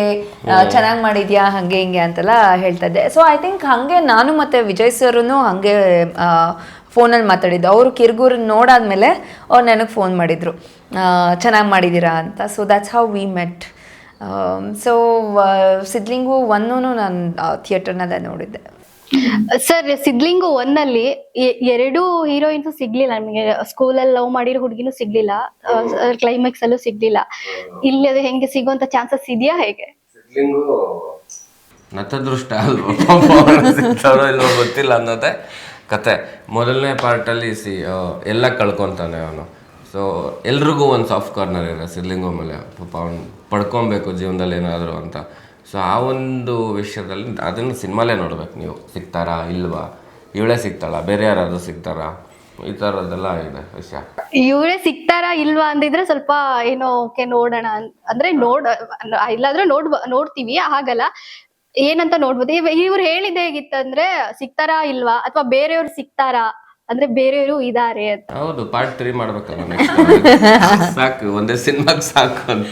ಚೆನ್ನಾಗಿ ಮಾಡಿದ್ಯಾ ಹಾಗೆ ಹಿಂಗೆ ಅಂತೆಲ್ಲ ಹೇಳ್ತಾ ಇದ್ದೆ. ಸೊ ಐ ಥಿಂಕ್ ಹಾಗೆ ನಾನು ಮತ್ತು ವಿಜಯ್ ಸರೂ ಹಾಗೆ ಫೋನಲ್ಲಿ ಮಾತಾಡಿದ್ದು. ಅವರು ಕಿರ್ಗೂರು ನೋಡಾದ್ಮೇಲೆ ಅವ್ರು ನನಗೆ ಫೋನ್ ಮಾಡಿದರು ಚೆನ್ನಾಗಿ ಮಾಡಿದ್ದೀರಾ ಅಂತ. So that's how we met. So Sidlingu ಒನ್ನೂ ನಾನು ಥಿಯೇಟರ್ನಲ್ಲೇ ನೋಡಿದ್ದೆ. ಸರ್, ಸಿದ್ಲಿಂಗು ಒನ್ನಲ್ಲಿ 2 ಹೀರೋಯಿನ್ಸು ಸಿಗ್ಲಿಲ್ಲ ನಮಗೆ. ಸ್ಕೂಲಲ್ಲಿ ಲವ್ ಮಾಡಿರೋ ಹುಡುಗಿನೂ ಸಿಗ್ಲಿಲ್ಲ, ಕ್ಲೈಮ್ಯಾಕ್ಸ್ ಅಲ್ಲೂ ಸಿಗ್ಲಿಲ್ಲ. ಇಲ್ಲಿ ಅದು ಹೆಂಗೆ ಸಿಗುವಂತ ಚಾನ್ಸಸ್ ಇದೆಯಾ ಹೇಗೆ? ನತದೃಷ್ಟ ಅಲ್ವಾ, ಇಲ್ವೋ ಗೊತ್ತಿಲ್ಲ ಅನ್ನೋದೇ ಕತೆ. ಮೊದಲನೇ ಪಾರ್ಟಲ್ಲಿ ಎಲ್ಲ ಕಳ್ಕೊತಾನೆ ಅವನು. ಸೊ ಎಲ್ರಿಗೂ ಒಂದು ಸಾಫ್ಟ್ ಕಾರ್ನರ್ ಇದೆ ಸಿದ್ಲಿಂಗು ಮೇಲೆ. ಪಾಪ ಅವ್ನು ಪಡ್ಕೊಬೇಕು ಜೀವನದಲ್ಲಿ ಏನಾದರೂ ಅಂತ. ಸೊ ಆ ಒಂದು ವಿಷಯದಲ್ಲಿ ಅದನ್ನು ಸಿನಿಮಾಲೇ ನೋಡ್ಬೇಕು ನೀವು, ಸಿಗ್ತಾರಾ ಇಲ್ವಾ, ಇವಳೇ ಸಿಗ್ತಾಳ, ಬೇರೆ ಯಾರಾದರೂ ಸಿಗ್ತಾರಾ, ಈ ಥರದ್ದೆಲ್ಲ ಇದೆ ವಿಷಯ. ಇವರೇ ಸಿಗ್ತಾರಾ ಇಲ್ವಾ ಅಂದಿದ್ರೆ ಸ್ವಲ್ಪ ಏನೋ ಓಕೆ ನೋಡೋಣ ಅಂದ್ರೆ ಇಲ್ಲಾಂದ್ರೆ ನೋಡ್ತೀವಿ, ಹಾಗಲ್ಲ ಏನಂತ ನೋಡ್ಬೋದು. ಇವ್ರು ಹೇಳಿದ ಹೇಗಿತ್ತಂದ್ರೆ ಸಿಗ್ತಾರಾ ಇಲ್ವಾ ಅಥವಾ ಬೇರೆಯವ್ರು ಸಿಗ್ತಾರಾ ಅಂದ್ರೆ ಬೇರೆಯವರು ಇದಾರೆ ಅಂತ. ಹೌದು, ಪಾರ್ಟ್ 3 ಮಾಡ್ಬೇಕಲ್ಲ ನೆಕ್ಸ್ಟ್. ಸಾಕು, ಒಂದೇ ಸಿನಿಮಾಗೆ ಸಾಕು ಅಂತ.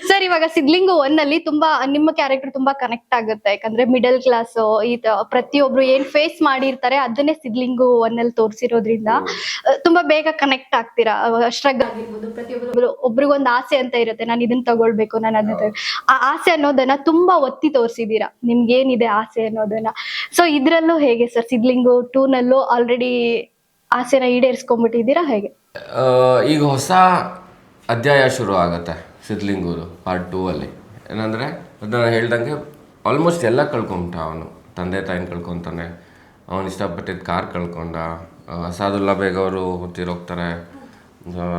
ಸರ್, ಇವಾಗ ಸಿದ್ಲಿಂಗು 1 ಅಲ್ಲಿ ತುಂಬಾ ನಿಮ್ಮ ಕ್ಯಾರೆಕ್ಟರ್ ತುಂಬಾ ಕನೆಕ್ಟ್ ಆಗುತ್ತೆ, ಯಾಕಂದ್ರೆ ಮಿಡಲ್ ಕ್ಲಾಸ್ ಪ್ರತಿಯೊಬ್ರು ಏನ್ ಫೇಸ್ ಮಾಡಿರ್ತಾರೆ ಅದನ್ನೇ ಸಿದ್ಲಿಂಗು 1 ಅಲ್ಲಿ ತೋರಿಸಿರೋದ್ರಿಂದ ತುಂಬಾ ಬೇಗ ಕನೆಕ್ಟ್ ಆಗ್ತೀರಾ. ಸ್ಟ್ರಗಲ್ ಆಗಿರ್ಬೋದು, ಒಬ್ರಿಗೊಂದು ಆಸೆ ಅಂತ ಇರುತ್ತೆ, ನಾನು ಇದನ್ನ ತಗೊಳ್ಬೇಕು, ನಾನು ಅದನ್ನ ಆ ಆಸೆ ಅನ್ನೋದನ್ನ ತುಂಬಾ ಒತ್ತಿ ತೋರಿಸಿದೀರಾ, ನಿಮ್ಗೆ ಏನಿದೆ ಆಸೆ ಅನ್ನೋದನ್ನ. ಸೊ ಇದ್ರಲ್ಲೂ ಹೇಗೆ ಸರ್, ಸಿದ್ಲಿಂಗು 2 ನಲ್ಲೂ ಆಲ್ರೆಡಿ ಆಸೆನ ಈಡೇರಿಸ್ಕೊಂಡ್ಬಿಟ್ಟಿದ್ದೀರಾ ಹೇಗೆ? ಈಗ ಹೊಸ ಅಧ್ಯಾಯ ಶುರು ಆಗುತ್ತೆ ಸಿದ್ಲಿಂಗೂರು ಪಾರ್ಟ್ 2 ಅಲ್ಲಿ. ಏನಂದರೆ ಅದನ್ನ ಹೇಳ್ದಂಗೆ ಆಲ್ಮೋಸ್ಟ್ ಎಲ್ಲ ಕಳ್ಕೊಂಬಿಟ್ಟ ಅವನು. ತಂದೆ ತಾಯಿನ ಕಳ್ಕೊತಾನೆ, ಅವನು ಇಷ್ಟಪಟ್ಟಿದ್ದ ಕಾರ್ ಕಳ್ಕೊಂಡ, ಅಸಾದುಲ್ಲಾ ಬೇಗ್ ಅವರು ತೀರೋಗ್ತಾರೆ,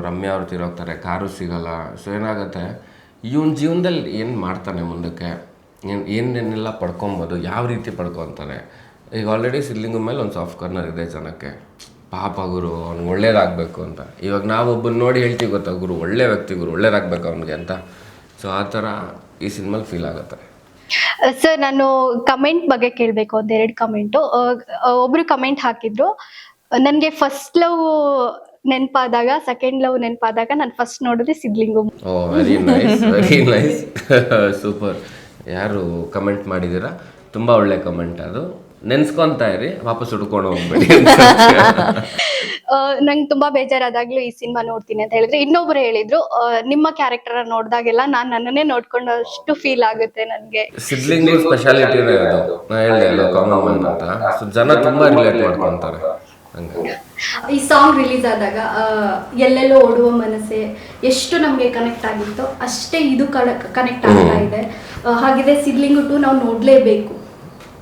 ರಮ್ಯಾ ಅವರು ತೀರೋಗ್ತಾರೆ, ಕಾರು ಸಿಗಲ್ಲ. ಸೊ ಏನಾಗುತ್ತೆ, ಇವನ ಜೀವನದಲ್ಲಿ ಏನು ಮಾಡ್ತಾನೆ ಮುಂದಕ್ಕೆ, ಏನೇನೆಲ್ಲ ಪಡ್ಕೊಬೋದು, ಯಾವ ರೀತಿ ಪಡ್ಕೊತಾನೆ. ಈಗ ಆಲ್ರೆಡಿ ಸಿದ್ಲಿಂಗು ಮೇಲೆ ಒಂದು ಸಾಫ್ಟ್ ಕಾರ್ನರ್ ಇದೆ ಜನಕ್ಕೆ, ಪಾಪ ಗುರು ಅವ್ನಿಗೆ ಒಳ್ಳೇದಾಗಬೇಕು ಅಂತ. ಇವಾಗ ನಾವೊಬ್ಬನ ನೋಡಿ ಹೇಳ್ತೀವಿ ಗೊತ್ತಾ, ಗುರು ಒಳ್ಳೆ ವ್ಯಕ್ತಿ, ಗುರು ಒಳ್ಳೇದಾಗಬೇಕು ಅವನಿಗೆ ಅಂತ. ಸೊ ಆ ಥರ ಈ ಸಿನಿಮಾಲಿ ಫೀಲ್ ಆಗುತ್ತೆ. ಸರ್, ನಾನು ಕಮೆಂಟ್ ಬಗ್ಗೆ ಕೇಳಬೇಕು, ಒಂದೆರಡು ಕಮೆಂಟು. ಒಬ್ರು ಕಮೆಂಟ್ ಹಾಕಿದ್ರು, ನನಗೆ ಫಸ್ಟ್ ಲವ್ ನೆನಪಾದಾಗ, ಸೆಕೆಂಡ್ ಲವ್ ನೆನಪಾದಾಗ ನಾನು ಫಸ್ಟ್ ನೋಡಿದ್ರೆ Sidlingu. Oh, very nice, very nice, super. ಯಾರು ಕಮೆಂಟ್ ಮಾಡಿದ್ದೀರಾ, ತುಂಬ ಒಳ್ಳೆ ಕಮೆಂಟ್ ಅದು. ನೆನ್ಸ್ಕೊಂತ ಇರಿ, ವಾಪಸ್ ಹುಡ್ಕೊಂಡು ಹೋಗ್ಬೇಡಿ. ನಂಗೆ ತುಂಬಾ ಬೇಜಾರಾದಾಗ್ಲೂ ಈ ಸಿನಿಮಾ ನೋಡ್ತೀನಿ ಅಂತ ಹೇಳಿದ್ರೆ, ಇನ್ನೊಬ್ರು ಹೇಳಿದ್ರು ನಿಮ್ಮ ಕ್ಯಾರೆಕ್ಟರ್ ನೋಡಿದಾಗೆಲ್ಲ ನಾನು ನನ್ನನ್ನೇ ನೋಡ್ಕೊಂಡಷ್ಟು ಫೀಲ್ ಆಗುತ್ತೆ ನನ್ಗೆ. ಸಿದ್ಲಿಂಗ್ ಸ್ಪೆಷಾಲಿಟಿನೇ ಅದು, ನಾ ಹೇಳಿದೆ ಅಲ್ಲ, ಕಾಮನ್ ಮ್ಯಾನ್ ಅಂತ. ಸೊ ಜನ ತುಂಬಾ ರಿಲೇಟ್ ಮಾಡ್ಕೊಂತಾರೆ ಹಂಗೆ. ಈ ಸಾಂಗ್ ರಿಲೀಸ್ ಆದಾಗ ಎಲ್ಲೆಲ್ಲೋ ಓಡುವ ಮನಸ್ಸೆ ಎಷ್ಟು ನಮ್ಗೆ ಕನೆಕ್ಟ್ ಆಗಿತ್ತು, ಅಷ್ಟೇ ಇದು ಕನೆಕ್ಟ್ ಆಗ್ತಾ ಇದೆ. ಹಾಗಿದೆ ಸಿದ್ಲಿಂಗು 2 ನಾವು ನೋಡ್ಲೇಬೇಕು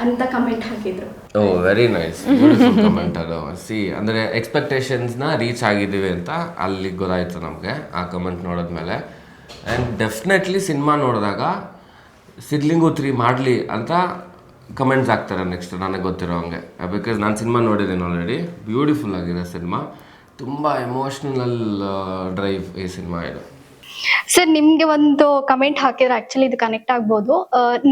ಅಂತ ಕಮೆಂಟ್ ಹಾಕಿದ್ರು. ಓ, ವೆರಿ ನೈಸ್, ಬ್ಯೂಟಿಫುಲ್ ಕಮೆಂಟ್ ಅದು. ಅಂದರೆ ಎಕ್ಸ್ಪೆಕ್ಟೇಷನ್ಸ್ನ ರೀಚ್ ಆಗಿದ್ದೀವಿ ಅಂತ ಅಲ್ಲಿ ಗೊತ್ತಾಯ್ತು ನಮಗೆ ಆ ಕಮೆಂಟ್ ನೋಡಿದ್ಮೇಲೆ. ಆ್ಯಂಡ್ ಡೆಫಿನೆಟ್ಲಿ ಸಿನಿಮಾ ನೋಡಿದಾಗ ಸಿದ್ಲಿಂಗು 3 ಮಾಡಲಿ ಅಂತ ಕಮೆಂಟ್ಸ್ ಆಗ್ತಾರೆ ನೆಕ್ಸ್ಟ್, ನನಗೆ ಗೊತ್ತಿರೋ ಹಂಗೆ. ಬಿಕಾಸ್ ನಾನು ಸಿನಿಮಾ ನೋಡಿದ್ದೀನಿ ಆಲ್ರೆಡಿ. ಬ್ಯೂಟಿಫುಲ್ ಆಗಿದೆ ಸಿನಿಮಾ, ತುಂಬ ಎಮೋಷ್ನಲ್ ಡ್ರೈವ್ ಈ ಸಿನಿಮಾ ಇದು. ಸರ್, ನಿಮ್ಗೆ ಒಂದು ಕಮೆಂಟ್ ಹಾಕಿದ್ರೆ ಆಕ್ಚುಲಿ ಇದು ಕನೆಕ್ಟ್ ಆಗ್ಬೋದು.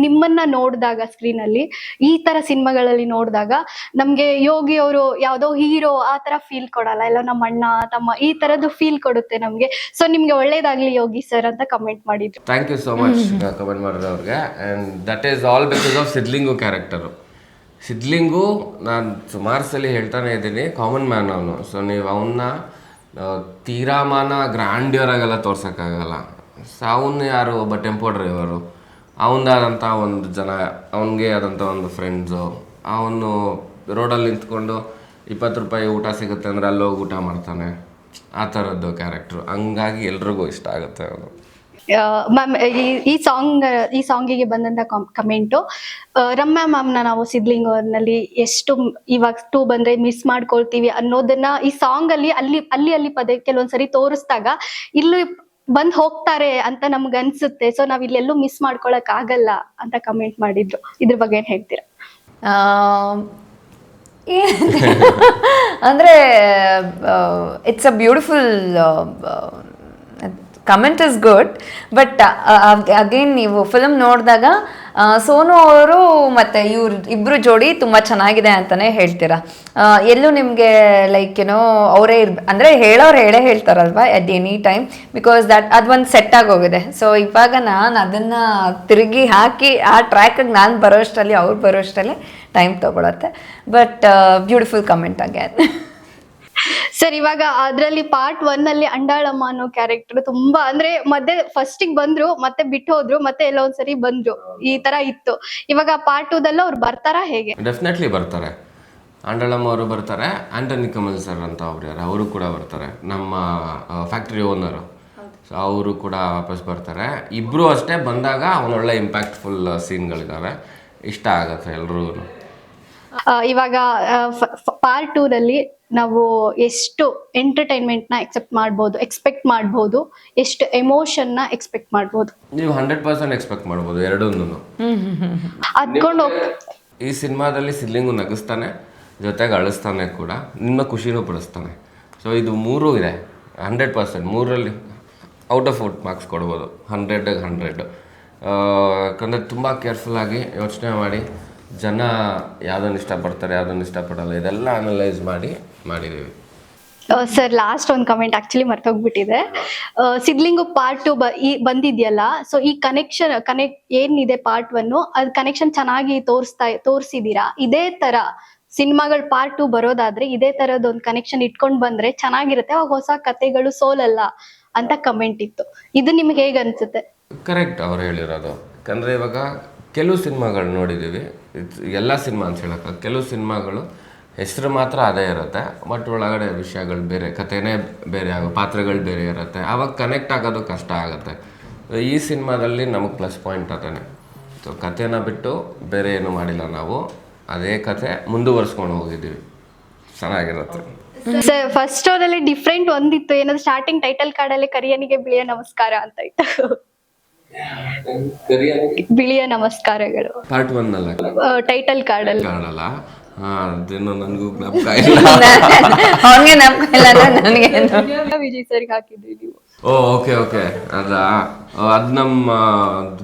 ನಿಮ್ಮನ್ನ ನೋಡಿದಾಗ ಸ್ಕ್ರೀನ್ ಅಲ್ಲಿ, ಈ ತರ ಸಿನಿಮಾಗಳಲ್ಲಿ ನೋಡಿದಾಗ ನಮ್ಗೆ ಯೋಗಿ ಅವರು ಯಾವ್ದೋ ಹೀರೋ ಆ ತರ ಫೀಲ್ ಕೊಡಲ್ಲ, ಎಲ್ಲ ನಮ್ಮ ಅಣ್ಣ ತಮ್ಮ ಈ ತರದ್ದು ಫೀಲ್ ಕೊಡುತ್ತೆ ನಮ್ಗೆ. ಸೊ ನಿಮ್ಗೆ ಒಳ್ಳೇದಾಗ್ಲಿ ಯೋಗಿ ಸರ್ ಅಂತ ಕಮೆಂಟ್ ಮಾಡಿದ್ರು. Thank you so much comment ಮಾಡಿದ್ರೆ ಅವ್ರಿಗೆ. And that is all because of Sidlingu character. Sidlingu ನಾನು ಸುಮಾರು ಸಲ ಹೇಳ್ತಾನೆ ಇದ್ದೀನಿ, ಕಾಮನ್ ಮ್ಯಾನ್ ಅವನು. ಸೊ ನೀವು ಅವನ್ನ ತೀರಾಮಾನ ಗ್ರ್ಯಾಂಡ್ಯೂರ್ ಆಗೆಲ್ಲ ತೋರ್ಸೋಕ್ಕಾಗಲ್ಲ. ಸೊ ಅವನು ಯಾರು, ಒಬ್ಬ ಟೆಂಪೋ ಡ್ರೈವರು, ಅವನದಾದಂಥ ಒಂದು ಜನ, ಅವನಿಗೆ ಆದಂಥ ಒಂದು ಫ್ರೆಂಡ್ಸು, ಅವನು ರೋಡಲ್ಲಿ ನಿಂತ್ಕೊಂಡು 20 ರೂಪಾಯಿ ಊಟ ಸಿಗುತ್ತೆ ಅಂದರೆ ಅಲ್ಲೋಗಿ ಊಟ ಮಾಡ್ತಾನೆ, ಆ ಥರದ್ದು ಕ್ಯಾರೆಕ್ಟ್ರು. ಹಂಗಾಗಿ ಎಲ್ರಿಗೂ ಇಷ್ಟ ಆಗುತ್ತೆ ಅವನು. ಮ್ಯಾಮ್, ಈ ಸಾಂಗಿಗೆ ಬಂದಂತ ಕಮೆಂಟು, ರಮ್ಯಾ ಮ್ಯಾಮ್ನ ನಾವು ಸಿದ್ಲಿಂಗ್ ನಲ್ಲಿ ಎಷ್ಟು ಇವಾಗ 2 ಬಂದ್ರೆ ಮಿಸ್ ಮಾಡ್ಕೊಳ್ತೀವಿ ಅನ್ನೋದನ್ನ ಈ ಸಾಂಗ್ ಅಲ್ಲಿ ಅಲ್ಲಿ ಪದೇ ಕೆಲವೊಂದ್ಸರಿ ತೋರಿಸ್ದಾಗ ಇಲ್ಲಿ ಬಂದ್ ಹೋಗ್ತಾರೆ ಅಂತ ನಮ್ಗೆ ಅನ್ಸುತ್ತೆ. ಸೊ ನಾವ್ ಇಲ್ಲೆಲ್ಲೂ ಮಿಸ್ ಮಾಡ್ಕೊಳಕ್ ಆಗಲ್ಲ ಅಂತ ಕಮೆಂಟ್ ಮಾಡಿದ್ರು. ಇದ್ರ ಬಗ್ಗೆ ಏನ್ ಹೇಳ್ತೀರಾ? ಅಂದ್ರೆ it's a beautiful comment is good, but again ನೀವು ಫಿಲಮ್ ನೋಡಿದಾಗ ಸೋನು ಅವರು ಮತ್ತು ಇಬ್ಬರು ಜೋಡಿ ತುಂಬ ಚೆನ್ನಾಗಿದೆ ಅಂತಲೇ ಹೇಳ್ತೀರಾ. ಎಲ್ಲೂ ನಿಮಗೆ ಲೈಕ್ ಏನೋ ಅವರೇ ಅಂದರೆ ಹೇಳೋರು ಹೇಳ್ತಾರಲ್ವ ಎಟ್ ಎನಿ ಟೈಮ್, ಬಿಕಾಸ್ ಅದು ಒಂದು ಸೆಟ್ ಆಗೋಗಿದೆ. ಸೊ ಇವಾಗ ನಾನು ಅದನ್ನು ತಿರುಗಿ ಹಾಕಿ ಆ ಟ್ರ್ಯಾಕಿಗೆ ನಾನು ಬರೋಷ್ಟರಲ್ಲಿ ಅವ್ರು ಬರೋಷ್ಟರಲ್ಲಿ ಟೈಮ್ ತೊಗೊಳತ್ತೆ. But beautiful comment again. Sir, ಇವಾಗ ಅದ್ರಲ್ಲಿ ಪಾರ್ಟ್ 1 ಅಲ್ಲಿ ಅಂಡಾಳಮ್ಮ ಅನ್ನೋ ಕ್ಯಾರೆಕ್ಟರ್ ತುಂಬಾ ಅಂದ್ರೆ ಫಸ್ಟಿಗೆ ಬಂದ್ರು, ಮತ್ತೆ ಬಿಟ್ಟು ಹೋದ್ರು, ಮತ್ತೆ ಎಲ್ಲ ಒಂದ್ಸರಿ ಬಂದ್ರು, ಈ ತರ ಇತ್ತು. ಇವಾಗ ಪಾರ್ಟ್ 2 ಅವ್ರು ಬರ್ತಾರಾ ಹೇಗೆ? ಡೆಫಿನೆಟ್ಲಿ ಬರ್ತಾರೆ. ಅಂಡಾಳಮ್ಮ ಅವರು ಬರ್ತಾರೆ, ಆಂಟನಿ ಕಮಲ್ ಸರ್ ಅಂತ ಅವ್ರು ಯಾರು, ಅವರು ಕೂಡ ಬರ್ತಾರೆ, ನಮ್ಮ ಫ್ಯಾಕ್ಟ್ರಿ ಓನರು. ಸೊ ಅವರು ಕೂಡ ವಾಪಸ್ ಬರ್ತಾರೆ. ಇಬ್ಬರು ಅಷ್ಟೇ ಬಂದಾಗ ಅವನೊಳ್ಳೆ ಇಂಪ್ಯಾಕ್ಟ್ಫುಲ್ ಸೀನ್ಗಳಿದ್ದಾವೆ, ಇಷ್ಟ ಆಗುತ್ತೆ ಎಲ್ರಿಗೂ. ಇವಾಗ ಪಾರ್ಟ್ 2 ನಲ್ಲಿ ನಾವು ಎಷ್ಟು ಎಂಟರ್ಟೈನ್ಮೆಂಟ್ ನ ಎಕ್ಸ್ಪೆಕ್ಟ್ ಮಾಡ್ಬೋದು, ಎಷ್ಟು ಎಮೋಷನ್ ನ ಎಕ್ಸ್ಪೆಕ್ಟ್ ಮಾಡ್ಬೋದು? ನೀವು 100% ಎಕ್ಸ್ಪೆಕ್ಟ್ ಮಾಡ್ಬೋದು ಎರಡನ್ನೂ. ಅದ್ಕೊಂಡು ಈ ಸಿನಿಮಾದಲ್ಲಿ ಸಿದ್ಲಿಂಗು ನಗಿಸ್ತಾನೆ, ಜೊತೆಗೆ ಅಳಿಸ್ತಾನೆ ಕೂಡ, ನಿಮ್ಮ ಖುಷಿನೂ ಪಡಿಸ್ತಾನೆ. ಸೊ ಇದು ಮೂರೂ ಇದೆ. 100% ಮೂರಲ್ಲಿ ಔಟ್ ಆಫ್ ಮಾರ್ಕ್ಸ್ ಕೊಡ್ಬೋದು, 100ಗೆ 100. ಯಾಕಂದರೆ ತುಂಬ ಕೇರ್ಫುಲ್ಲಾಗಿ ಯೋಚನೆ ಮಾಡಿ ಜನ ಯಾವುದನ್ನು ಇಷ್ಟಪಡ್ತಾರೆ, ಯಾವುದನ್ನು ಇಷ್ಟಪಡಲ್ಲ, ಇದೆಲ್ಲ ಅನಲೈಸ್ ಮಾಡಿದ್ದೀವಿ. ಸರ್ ಲಾಸ್ಟ್ ಒಂದು ಕಮೆಂಟ್ ಆಕ್ಚುಲಿ ಮರ್ತೋಗ್ಬಿಟ್ಟಿದೆ. ಸಿದ್ಲಿಂಗು ಪಾರ್ಟ್ 2 ಬಂದಿದ್ಯಲ್ಲ, ಸೊ ಈ ಕನೆಕ್ಟ್ ಏನಿದೆ ಪಾರ್ಟ್ 1 ಅದ್ ಕನೆಕ್ಷನ್ ಚೆನ್ನಾಗಿ ತೋರಿಸಿದೀರಾ. ಇದೇ ತರ ಸಿನಿಮಾಗಳು ಪಾರ್ಟ್ 2 ಬರೋದಾದ್ರೆ ಇದೇ ತರದ್ ಒಂದು ಕನೆಕ್ಷನ್ ಇಟ್ಕೊಂಡ್ ಬಂದ್ರೆ ಚೆನ್ನಾಗಿರುತ್ತೆ, ಅವಾಗ ಹೊಸ ಕತೆಗಳು ಸೋಲಲ್ಲ ಅಂತ ಕಮೆಂಟ್ ಇತ್ತು. ಇದು ನಿಮ್ಗೆ ಹೇಗೆ ಅನ್ಸುತ್ತೆ? ಕರೆಕ್ಟ್ ಅವ್ರು ಹೇಳಿರೋದು. ಯಾಕಂದರೆ ಇವಾಗ ಕೆಲವು ಸಿನಿಮಾಗಳು ನೋಡಿದ್ದೀವಿ, ಎಲ್ಲ ಸಿನಿಮಾ ಅಂತ ಹೇಳೋಕ್ಕ, ಕೆಲವು ಸಿನಿಮಾಗಳು ಹೆಸರು ಮಾತ್ರ ಅದೇ ಇರುತ್ತೆ, ಬಟ್ ಒಳಗಡೆ ವಿಷಯಗಳು ಬೇರೆ, ಕಥೆನೇ ಬೇರೆ ಪಾತ್ರಗಳು ಬೇರೆ ಇರುತ್ತೆ, ಆವಾಗ ಕನೆಕ್ಟ್ ಆಗೋದು ಕಷ್ಟ ಆಗುತ್ತೆ. ಈ ಸಿನಿಮಾದಲ್ಲಿ ನಮಗೆ ಪ್ಲಸ್ ಪಾಯಿಂಟ್ ಅದೇನೆ. ಸೊ ಕಥೆನ ಬಿಟ್ಟು ಬೇರೆ ಏನು ಮಾಡಿಲ್ಲ ನಾವು, ಅದೇ ಕಥೆ ಮುಂದುವರ್ಸ್ಕೊಂಡು ಹೋಗಿದ್ದೀವಿ, ಚೆನ್ನಾಗಿರುತ್ತೆ. ಸರ್ ಫಸ್ಟ್ ಅವರಲ್ಲಿ ಡಿಫ್ರೆಂಟ್ ಒಂದಿತ್ತು, ಏನಾದ್ರು ಸ್ಟಾರ್ಟಿಂಗ್ ಟೈಟಲ್ ಕಾರ್ಡಲ್ಲಿ ಕರಿಯನಿಗೆ ಬಿಳಿಯ ನಮಸ್ಕಾರ ಅಂತ ಇತ್ತು. ಬಿಳಿಯ ನಮಸ್ಕಾರಗಳು ಪಾರ್ಟ್ 1 ಅಲ್ಲ, ಟೈಟಲ್ ಕಾರ್ಡಲ್ಲಿ ಕಾಣಲ್ಲ. ಅದೇನೋ ನನಗೂ ಜ್ಞಾಪಕ ಇಲ್ಲ. ಅವ್ನಿಗೆ ನಮ್ಗೆ ಇಲ್ಲ, ನನಗೆ ವಿಜಯ್ ಸರ್ಗೆ ಹಾಕಿದ್ವಿ ನೀವು. ಓಕೆ ಅದು ನಮ್ಮ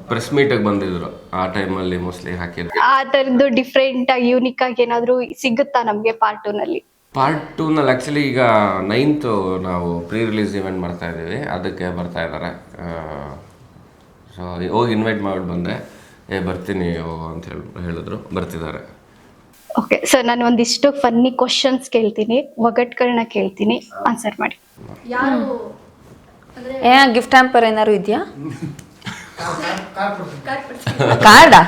ಪ್ರೆಸ್ ಮೀಟಿಗೆ ಬಂದಿದ್ರು ಆ ಟೈಮಲ್ಲಿ ಮೋಸ್ಟ್ಲಿ ಹಾಕಿದ್ರು. ಆ ತರದ್ದು ಡಿಫ್ರೆಂಟ್ ಆಗಿ ಯೂನಿಕ್ ಆಗಿ ಏನಾದ್ರು ಸಿಗುತ್ತಾ ನಮ್ಗೆ ಪಾರ್ಟ್ 2 ನಲ್ಲಿ? ಪಾರ್ಟ್ 2 ನಲ್ಲಿ ಆ್ಯಕ್ಚುಲಿ ಈಗ 9th ನಾವು ಪ್ರೀ ರಿಲೀಸ್ ಇವೆಂಟ್ ಮಾಡ್ತಾ ಇದ್ದೀವಿ, ಅದಕ್ಕೆ ಬರ್ತಾ ಇದ್ದಾರೆ. ಸೊ ಹೋಗಿ ಇನ್ವೈಟ್ ಮಾಡಿ ಬಂದೆ, ಬರ್ತೀನಿ ಅಂತ ಹೇಳಿದ್ರು, ಬರ್ತಿದ್ದಾರೆ. ಓಕೆ ಸರ್, ನಾನು ಒಂದಿಷ್ಟು ಫನ್ನಿ ಕ್ವಶನ್ಸ್ ಕೇಳ್ತೀನಿ, ಒಗಟ್ಗಳನ್ನ ಕೇಳ್ತೀನಿ, ಆನ್ಸರ್ ಮಾಡಿ. ಗಿಫ್ಟ್ ಹ್ಯಾಂಪರ್ ಏನಾದ್ರು ಇದೆಯಾ? ಕಾರ್ಡಾ?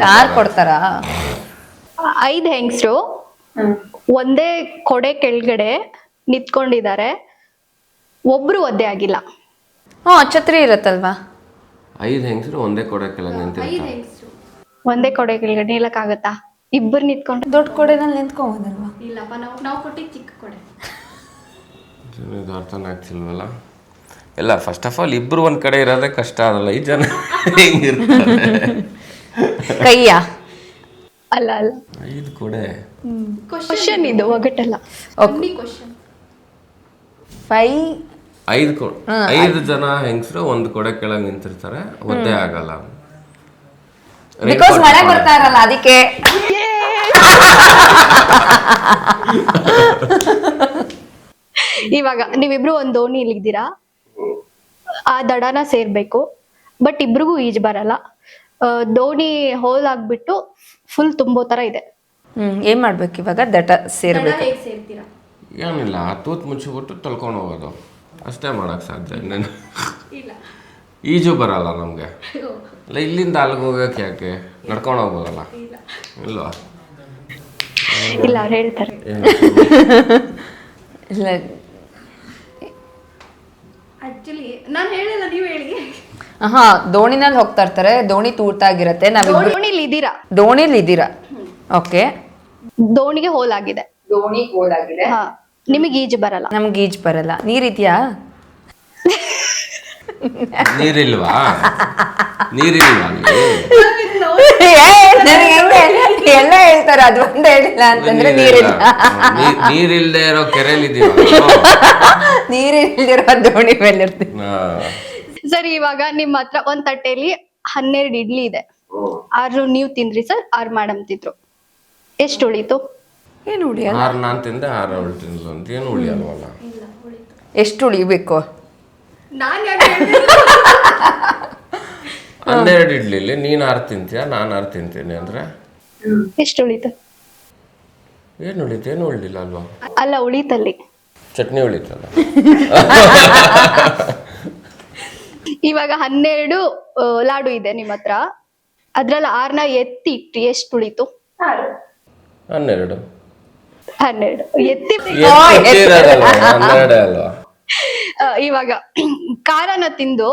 ಕಾರ್ ಕೊಡ್ತಾರಾ? 5 ಹೆಂಗಸರು ಒಂದೇ ಕೊಡೆ ಕೆಳಗಡೆ ನಿಂತ್ಕೊಂಡಿದ್ದಾರೆ, ಒಬ್ರು ಒದ್ದೆ ಆಗಿಲ್ಲ. ಛತ್ರಿ ಇರತ್ತಲ್ವಾ? 5 ಹೆಂಗಸರು ಒಂದೇ ಕೊಡೆ ಕೆಳಗೆ ನಿಂತಿರ್ತಾರೆ. ಒಂದೇ ಕೊಡೆ ಕೆಳಗಡೆ ನಿಲ್ಲಕ್ಕಾಗತ್ತಾ? ಇಬ್ಬರು ನಿಂತ್ಕೊಂಡು ದೊಡ್ಡ ಕೊಡೆನಲ್ಲಿ ನಿಂತ್ಕೊಂಬೋದಲ್ವಾ? ಇಲ್ಲಪ್ಪ, ನಾವು ಕೊಟ್ಟಿದ್ದು ಚಿಕ್ಕ ಕೊಡೆ. ಇದು ಅರ್ಥನೇ ಆಗ್ತಿಲ್ವಲ್ಲ. ಎಲ್ಲ ಫಸ್ಟ್ ಆಫ್ ಆಲ್ ಇಬ್ರು ಒಂದ್ ಕಡೆ ಇರೋದೇ ಕಷ್ಟ ಅದಲ್ಲ, 5 ಜನ ಹೆಂಗಿರ್ತಾರೆ? ಕೈಯ ಅಲ್ಲ 5 ಕೊಡೆ. ಕ್ವಶನ್ ಇದು, ಒಗಟಲ್ಲ. 5 ಜನ ಹೆಂಗಸರು ಒಂದ್ ಕೊಡೆ ಕೆಳಗೆ ನಿಂತಿರ್ತಾರೆ, ಒದ್ದೆ ಆಗಲ್ಲ. ಬಿಕಾಸ್ ಮಳೆ ಬರ್ತಾ ಇರಲ್ಲ ಅದಕ್ಕೆ. ಇವಾಗ ನೀವಿಬ್ರು ಒಂದ್ ದೋಣಿಲಿ ಇದ್ದೀರಾ, ಆ ದಡನ ಸೇರ್ಬೇಕು, ಬಟ್ ಇಬ್ರಿಗೂ ಈಜ್ ಬರಲ್ಲ. ದೋಣಿ ಹೋಲ್ ಆಗ್ಬಿಟ್ಟು ಫುಲ್ ತುಂಬೋ ತರ ಇದೆ. ಏನ್ ಮಾಡ್ಬೇಕು ಇವಾಗ? ದಡ ಸೇರ್ಬೇಕು. ಏನಿಲ್ಲ, ತೂತ್ ಮುಚ್ಚಿಬಿಟ್ಟು ತಳ್ಕೊಂಡು ಹೋಗೋದು ಅಷ್ಟೇ ಮಾಡಕ್ ಸಾಧ್ಯ. ಇನ್ನೇನು ಈಜು ಬರಲ್ಲ ನಮ್ಗೆ. ಇಲ್ಲ ಇಲ್ಲಿಂದ ಅಲ್ಲಿಗೆ ಹೋಗಕ್ಕೆ ಯಾಕೆ ನಡ್ಕೊಂಡು ಹೋಗ್ಬೋದಲ್ಲ? ಇಲ್ವಾ? ಇಲ್ಲ ಅವ್ರು ಹೇಳ್ತಾರೆ. ಇಲ್ಲ ಆಕ್ಚುಲಿ ನಾನು ಹೇಳಿಲ್ಲ, ನೀವು ಹೇಳಿ. ದೋಣಿನಲ್ಲಿ ಹೋಗ್ತಾ ಇರ್ತಾರೆ, ದೋಣಿ ತೂರ್ತಾಗಿರತ್ತೆ, ದೋಣಿಲಿ ಇದ್ದೀರಾ. ಓಕೆ, ದೋಣಿಗೆ ಹೋಲ್ ಆಗಿದೆ, ಹಾ, ನಿಮಗೆ ಈಜು ಬರಲ್ಲ. ನಮ್ಗೆ ಈಜು ಬರಲ್ಲ. ನೀರಿದ್ಯಾ? ನೀರಿಲ್ವಾ? ಎಲ್ಲ ಹೇಳ್ತಾರೆ, ಅದು ಒಂದ್ ಹೇಳಿಲ್ಲ ಅಂತಂದ್ರೆ ನೀರಿಲ್ಲ. ನೀರಿಲ್ದೇ ಇರೋ ಕೆರೆಯಲ್ಲಿ ನೀರಿಲ್ದಿರೋ ದೋಣಿ ಮೇಲೆ ಇರ್ತೀವಿ. ಸರಿ, ಇವಾಗ ನಿಮ್ಮ ಹತ್ರ ಒಂದ್ ತಟ್ಟೆಯಲ್ಲಿ 12 ಇಡ್ಲಿ ಇದೆ, 6 ನೀವು ತಿಂದ್ರಿ ಸರ್, 6 ಮೇಡಮ್ ತಿಂದ್ರು, ಎಷ್ಟು ಉಳಿತು? ಏನು ಉಳಿಯಲ್ಲ. 6 ನಾನು ತಿಂದೆ, 6 ಅವಳು ತಿಂದ್ಲು ಅಂತ ಏನು ಉಳಿಯಲ್ವಲ್ಲ? ಎಷ್ಟು ಉಳಿಬೇಕು? 12 ಇಡ್ಲಿಲಿ ನೀನ್ 6 ತಿಂತೀಯ, ನಾನು 6 ತಿಂತೀನಿ ಅಂದ್ರೆ ಎಷ್ಟು ಉಳಿತು? ಏನು ಉಳಿತು? ಏನು ಉಳಿಲಿಲ್ಲ ಅಲ್ವಾ? ಅಲ್ಲ, ಉಳಿತಲ್ಲಿ ಚಟ್ನಿ ಉಳಿತಲ್ಲ. ಇವಾಗ 12 ಲಾಡು ಇದೆ ನಿಮ್ಮ ಹತ್ರ, ಅದ್ರಲ್ಲಿ 6ನ ಎತ್ತಿ ಇಟ್ರಿ, ಎಷ್ಟು ಉಳಿತು? 12 ಎತ್ತಿ. 12 ಅಲ್ವಾ? ಇವಾಗ ಖಾರನ ತಿಂದು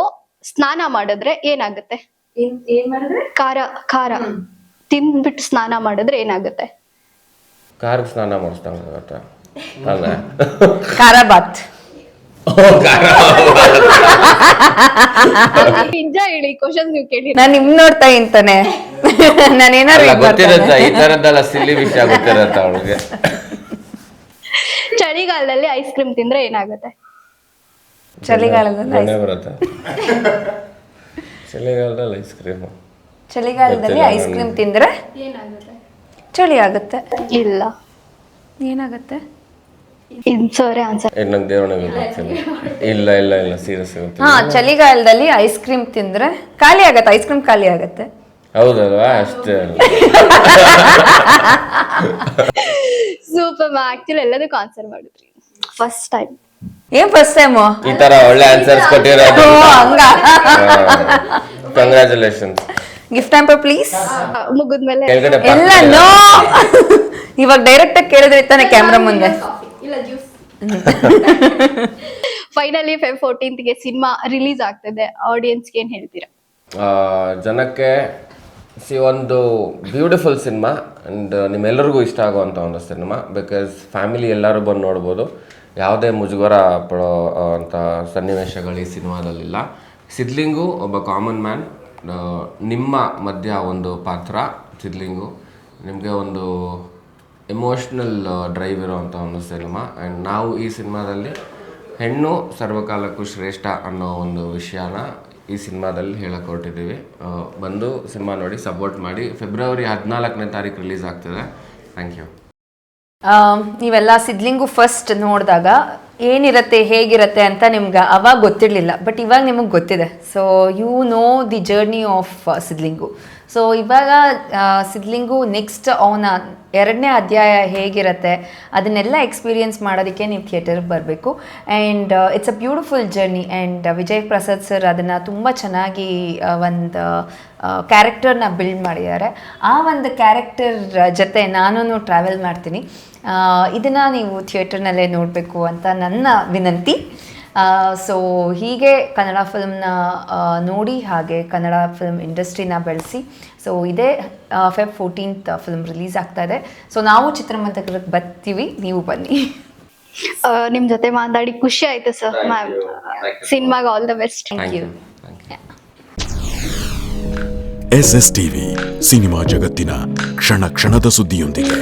ಸ್ನಾನ ಮಾಡಿದ್ರೆ ಏನಾಗುತ್ತೆ? ಖಾರ ತಿಂದ್ಬಿಟ್ಟು ಸ್ನಾನ ಮಾಡಿದ್ರೆ ಏನಾಗುತ್ತೆ? ಕಾರ್ಗೆ ಸ್ನಾನ ಮಾಡಿಸ್ದಂಗಾಗತ್ತೆ ಅಲ್ಲ? ಖಾರ ಬಾತ್. ನಿಜ ಹೇಳಿ, ಕ್ವಶನ್ ನೀವು ಕೇಳಿ. ನಾನು ನಿಮ್ ನೋಡ್ತಾ ಇಂತಾನೆ ನಾನೇನಾರು ಗೊತ್ತಿರತ್ತ ಈ ತರದ್ದೆಲ್ಲ ಸಿಲ್ಲಿ ವಿಷಯ ಗೊತ್ತಿರತ್ತ ಅವಳಿಗೆ. ಚಳಿಗಾಲದಲ್ಲಿ ಐಸ್ ಕ್ರೀಮ್ ತಿಂದ್ರೆ ಏನಾಗುತ್ತೆ? ಚಳಿಗಾಲದಲ್ಲಿ ಬರುತ್ತೆ. ಚಳಿಗಾಲದಲ್ಲಿ ಐಸ್ ಕ್ರೀಮ್. ಚಳಿಗಾಲದಲ್ಲಿ ಐಸ್ ಕ್ರೀಮ್ ತಿಂದ್ರೆ ಚಳಿ ಆಗುತ್ತೆ. ಇಲ್ಲ. ಏನಾಗುತ್ತೆ? ಸರಿ ಆನ್ಸರ್. ನಂಗೆ ದೇವರೇ ಗೊತ್ತಿಲ್ಲ. ಇಲ್ಲ ಇಲ್ಲ ಇಲ್ಲ ಸೀರಿಯಸ್ ಗೊತ್ತಿಲ್ಲ. ಹಾ, ಚಳಿಗಾಲದಲ್ಲಿ ಐಸ್ ಕ್ರೀಮ್ ತಿಂದ್ರೆ ಖಾಲಿ ಆಗತ್ತೆ, ಐಸ್ ಕ್ರೀಮ್ ಖಾಲಿ ಆಗತ್ತೆ. ಹೌದಲ್ವಾ? ಅಷ್ಟೇ. ಸೂಪರ್. ಆಕ್ಚುಲಿ ಎಲ್ಲದಕ್ಕೂ ಆನ್ಸರ್ ಮಾಡಿದ್ರಿ ಫಸ್ಟ್ ಟೈಮ್. ಏನ್ ಫಸ್ಟ್ ಟೈಮ್ ಈ ತರ ಒಳ್ಳೆ ಆನ್ಸರ್ಸ್ ಕೊಟ್ಟಿರೋದು. ಹಂಗ ಕಂಗ್ರಾಚುಲೇಷನ್ಸ್. Gift hamper please. ಮುಗಿದ್ಮೇಲೆ ಕೆಳಗಡೆ ಎಲ್ಲ ನೋ, ಇವಾಗ ಡೈರೆಕ್ಟ್ ಆಗಿ ಕೇಳಿದ್ರೆ ತಾನೆ ಕ್ಯಾಮ್ರಾ ಮುಂದೆ. Finally Feb 14th cinema release ಆಗ್ತದೆ. ಆಡಿಯನ್ಸ್ಗೆ ಏನ್ ಹೇಳ್ತೀರಾ? ಜನಕ್ಕೆ ಒಂದು ಬ್ಯೂಟಿಫುಲ್ ಸಿನಿಮಾ ಆ್ಯಂಡ್ ನಿಮ್ಮೆಲ್ಲರಿಗೂ ಇಷ್ಟ ಆಗುವಂಥ ಒಂದು ಸಿನಿಮಾ. ಬಿಕಾಸ್ ಫ್ಯಾಮಿಲಿ ಎಲ್ಲರೂ ಬಂದು ನೋಡ್ಬೋದು. ಯಾವುದೇ ಮುಜುಗರ ಪಡೋ ಅಂಥ ಸನ್ನಿವೇಶಗಳು ಈ ಸಿನಿಮಾದಲ್ಲಿಲ್ಲ. ಸಿದ್ಲಿಂಗು ಒಬ್ಬ ಕಾಮನ್ ಮ್ಯಾನ್, ನಿಮ್ಮ ಮಧ್ಯ ಒಂದು ಪಾತ್ರ ಸಿದ್ಲಿಂಗು. ನಿಮಗೆ ಒಂದು ಎಮೋಷ್ನಲ್ ಡ್ರೈವ್ ಇರೋವಂಥ ಒಂದು ಸಿನಿಮಾ. ಆ್ಯಂಡ್ ನಾವು ಈ ಸಿನಿಮಾದಲ್ಲಿ ಹೆಣ್ಣು ಸರ್ವಕಾಲಕ್ಕೂ ಶ್ರೇಷ್ಠ ಅನ್ನೋ ಒಂದು ವಿಷಯನ ಈ ಸಿನಿಮಾದಲ್ಲಿ ಹೇಳಕ್ಕೆ ಹೊರಟಿದ್ದೀವಿ. ಬಂದು ಸಿನಿಮಾ ನೋಡಿ ಸಪೋರ್ಟ್ ಮಾಡಿ. ಫೆಬ್ರವರಿ 14ನೇ ತಾರೀಕು ರಿಲೀಸ್ ಆಗ್ತದೆ. Thank you. ನೀವೆಲ್ಲ ಸಿದ್ಲಿಂಗು ಫಸ್ಟ್ ನೋಡಿದಾಗ ಏನಿರುತ್ತೆ ಹೇಗಿರುತ್ತೆ ಅಂತ ನಿಮ್ಗೆ ಅವಾಗ ಗೊತ್ತಿರಲಿಲ್ಲ, ಬಟ್ ಇವಾಗ ನಿಮಗೆ ಗೊತ್ತಿದೆ. So you know the journey of Sidlingu. So ಇವಾಗ ಸಿದ್ಲಿಂಗು ನೆಕ್ಸ್ಟ್ ಅವನ 2ನೇ ಅಧ್ಯಾಯ ಹೇಗಿರುತ್ತೆ ಅದನ್ನೆಲ್ಲ ಎಕ್ಸ್ಪೀರಿಯನ್ಸ್ ಮಾಡೋದಕ್ಕೆ ನೀವು ಥಿಯೇಟರ್ಗೆ ಬರಬೇಕು. And it's a beautiful journey. And Vijay Prasad sir ಅದನ್ನು ತುಂಬ ಚೆನ್ನಾಗಿ ಒಂದು ಕ್ಯಾರೆಕ್ಟರ್ನ ಬಿಲ್ಡ್ ಮಾಡಿದ್ದಾರೆ. ಆ ಒಂದು ಕ್ಯಾರೆಕ್ಟರ್ ಜೊತೆ ನಾನು ಟ್ರಾವೆಲ್ ಮಾಡ್ತೀನಿ. ಇದನ್ನು ನೀವು ಥಿಯೇಟರ್ನಲ್ಲೇ ನೋಡಬೇಕು ಅಂತ ನನ್ನ ವಿನಂತಿ. ಸೊ ಹೀಗೆ ಕನ್ನಡ ಫಿಲ್ಮ್ನ ನೋಡಿ, ಹಾಗೆ ಕನ್ನಡ ಫಿಲ್ಮ್ ಇಂಡಸ್ಟ್ರಿನ ಬೆಳೆಸಿ. ಸೊ ಇದೇ ಫೆಬ್ 14th ಫಿಲ್ಮ್ ರಿಲೀಸ್ ಆಗ್ತಾ ಇದೆ. ಸೊ ನಾವು ಚಿತ್ರಮಂದಿರಕ್ಕೆ ಬರ್ತೀವಿ, ನೀವು ಬನ್ನಿ. ನಿಮ್ ಜೊತೆ ಮಾತಾಡಿ ಖುಷಿ ಆಯ್ತು ಸರ್. ಮ್ಯಾಮ್, ಸಿನಿಮಾಗೆ all the best. Thank you. SS TV ಸಿನಿಮಾ ಜಗತ್ತಿನ ಕ್ಷಣ ಕ್ಷಣದ ಸುದ್ದಿಯೊಂದಿಗೆ.